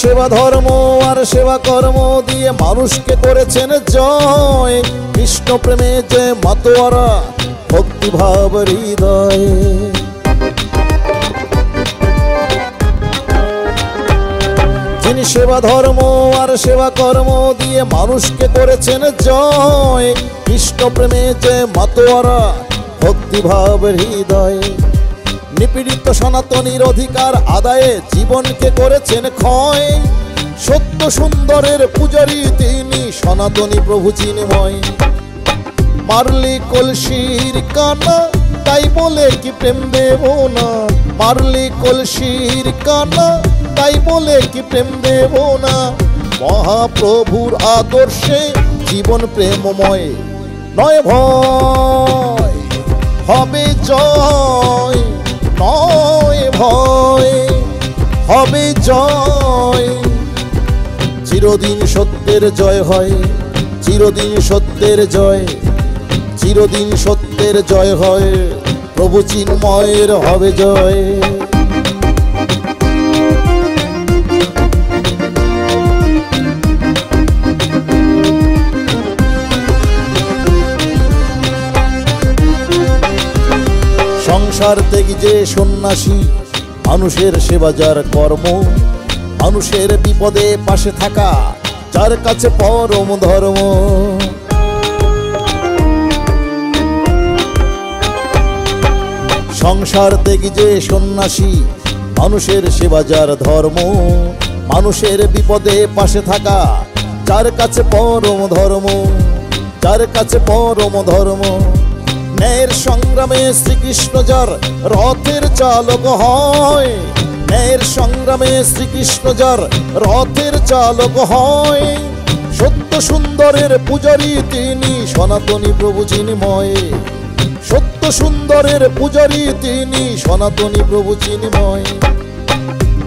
সেবা ধর্ম আর সেবা কর্ম দিয়ে মানুষকে করেছেন জয়। কৃষ্ণ প্রেমে যে মাতোয়ারা ভক্তিভাব হৃদয়ে। যিনি সেবা ধর্ম আর সেবা কর্ম দিয়ে মানুষকে করেছেন জয়। কৃষ্ণ প্রেমে যে মাতোয়ারা ভক্তিভাব হৃদয়ে। নিপীড়িত সনাতনীর অধিকার আদায়ে জীবনকে করেছেন ক্ষয়। সত্য সুন্দরের পূজারী তিনি সনাতনী প্রভু চিন্ময়। মারলি কলসির কানা তাই বলে কি প্রেম দেব না। মারলি কলসির কানা তাই বলে কি প্রেম দেব না। মহাপ্রভুর আদর্শে জীবন প্রেমময়। নয় ভয় হবে জয়, নয় ভয় হবে জয়। চিরদিন সত্যের জয় হয়, চিরদিন সত্যের জয়, চিরদিন সত্যের জয় হয়। প্রভু চিন্ময়ের হবে জয়। সংসার ত্যাগী যে সন্ন্যাসী মানুষের সেবা যার কর্ম। মানুষের বিপদে পাশে থাকা যার কাছে পরম ধর্ম। সংসার ত্যাগী যে সন্ন্যাসী মানুষের সেবা যার ধর্ম। মানুষের বিপদে পাশে থাকা যার কাছে পরম ধর্ম, যার কাছে পরম ধর্ম। ন্যায়ের সংগ্রামে শ্রীকৃষ্ণ যার রথের চালক হয়। ন্যায়ের সংগ্রামে শ্রীকৃষ্ণ যার রথের চালক হয়। সত্য সুন্দরের পূজারী তিনি সনাতনী প্রভু চিন্ময়। সত্য সুন্দরের পূজারী তিনি সনাতনী প্রভু চিন্ময়।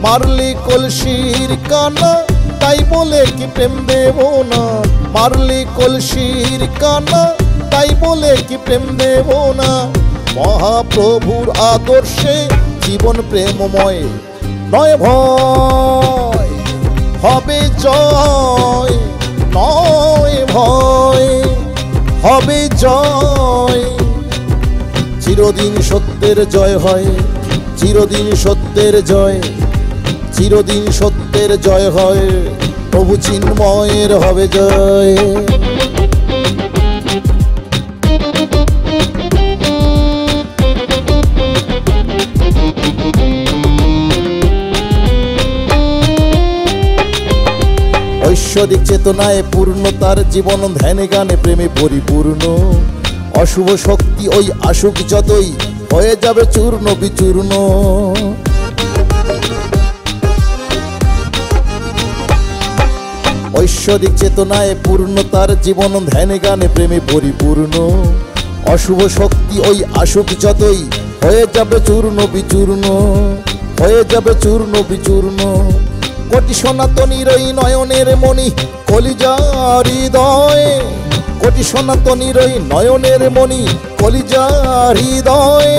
মারলি কলসির কানা তাই বলে কি প্রেম দেব না। মারলি কলসির কানা তাই বলে কি প্রেম দেব না। মহাপ্রভুর আদর্শে জীবন প্রেমময়। নয় ভয় হবে জয়, নয় ভয় হবে জয়। চিরদিন সত্যের জয় হয়, চিরদিন সত্যের জয়, চিরদিন সত্যের জয় হয়। প্রভু চিন্ময়ের হবে জয়। ঐশ্বরিক চেতনায় পূর্ণ তার জীবন, ধ্যানে গানে প্রেমে পরিপূর্ণ। অশুভ শক্তি ওই আসুক যতই হয়ে যাবে চূর্ণ বিচূর্ণ। ঐশ্বরিক চেতনায় পূর্ণ তার জীবন, ধ্যানে গানে প্রেমে পরিপূর্ণ। অশুভ শক্তি ওই আসুক যতই হয়ে যাবে চূর্ণ বিচূর্ণ, হয়ে যাবে চূর্ণ বিচূর্ণ। কোটি সনাতনীর ওই নয়নের মণি কলিজার হৃদয়ে। কোটি সনাতনীর ওই নয়নের মণি কলিজার হৃদয়ে।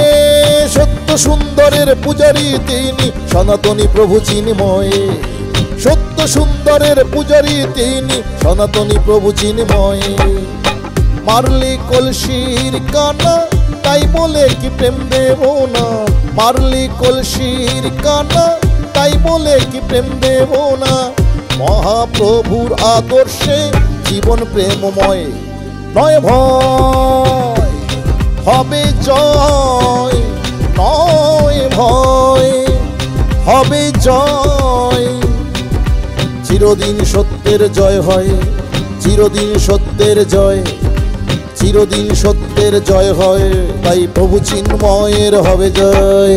সত্য সুন্দরের পূজারী তিনি সনাতনী প্রভু চিন্ময়। সত্য সুন্দরের পূজারী তিনি সনাতনী প্রভু চিন্ময়। মারলি কলসির কানা তাই বলে কি প্রেম দেব না। মারলি কলসির কানা তাই বলে কি প্রেম দেব না। মহাপ্রভুর আদর্শে জীবন প্রেমময়। নয় ভয় হবে জয়, নয় ভয় হবে জয়। চিরদিন সত্যের জয় হয়, চিরদিন সত্যের জয়, চিরদিন সত্যের জয় হয়। তাই প্রভু চিন্ময়ের হবে জয়।